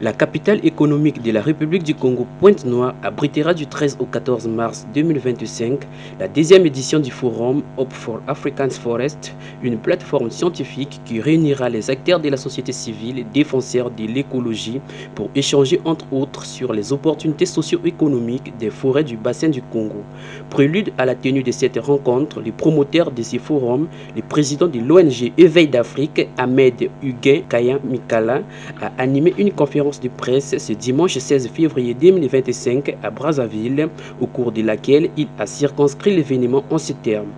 La capitale économique de la République du Congo, Pointe-Noire, abritera du 13 au 14 mars 2025 la deuxième édition du forum Hope for African Forest, une plateforme scientifique qui réunira les acteurs de la société civile et défenseurs de l'écologie pour échanger entre autres sur les opportunités socio-économiques des forêts du bassin du Congo. Prélude à la tenue de cette rencontre, le promoteur de ce forum, le président de l'ONG Éveil d'Afrique, Ahmed Huguin Kaya Mikala, a animé une conférence de presse ce dimanche 16 février 2025 à Brazzaville, au cours de laquelle il a circonscrit l'événement en ces termes.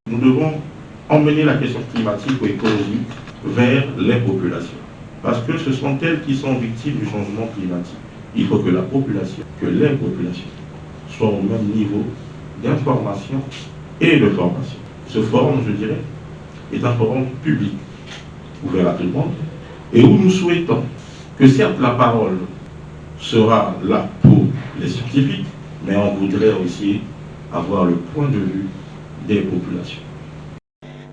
Nous devons emmener la question climatique ou écologique vers les populations, parce que ce sont elles qui sont victimes du changement climatique. Il faut que la population, que les populations soient au même niveau d'information et de formation. Ce forum, je dirais, est un forum public, ouvert à tout le monde, et où nous souhaitons que certes la parole sera là pour les scientifiques, mais on voudrait aussi avoir le point de vue des populations.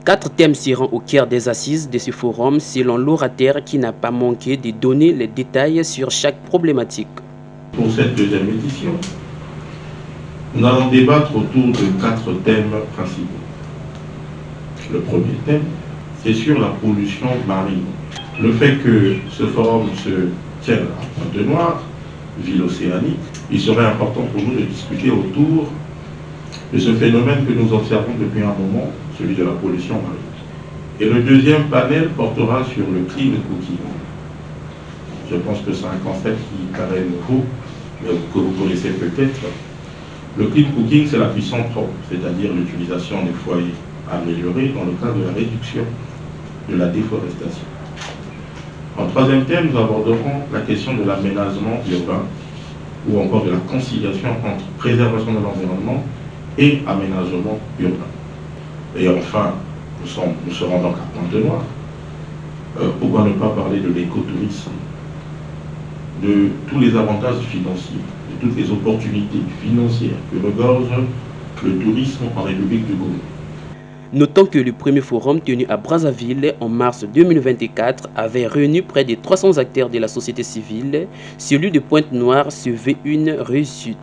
4 thèmes seront au cœur des assises de ce forum selon l'orateur qui n'a pas manqué de donner les détails sur chaque problématique. Pour cette deuxième édition, nous allons débattre autour de 4 thèmes principaux. Le premier thème, c'est sur la pollution marine. Le fait que ce forum se tienne à Pointe-Noire, ville océanique, il serait important pour nous de discuter autour de ce phénomène que nous observons depuis un moment, celui de la pollution marine. Et le deuxième panel portera sur le clean cooking. Je pense que c'est un concept qui paraît nouveau, mais que vous connaissez peut-être. Le clean cooking, c'est la cuisson propre, c'est-à-dire l'utilisation des foyers améliorés dans le cadre de la réduction de la déforestation. En troisième thème, nous aborderons la question de l'aménagement urbain ou encore de la conciliation entre préservation de l'environnement et aménagement urbain. Et enfin, nous serons donc à Pointe-Noire. Pourquoi ne pas parler de l'écotourisme, de tous les avantages financiers, de toutes les opportunités financières que regorge le tourisme en République du Congo. Notons que le premier forum tenu à Brazzaville en mars 2024 avait réuni près de 300 acteurs de la société civile. Celui de Pointe-Noire se veut une réussite.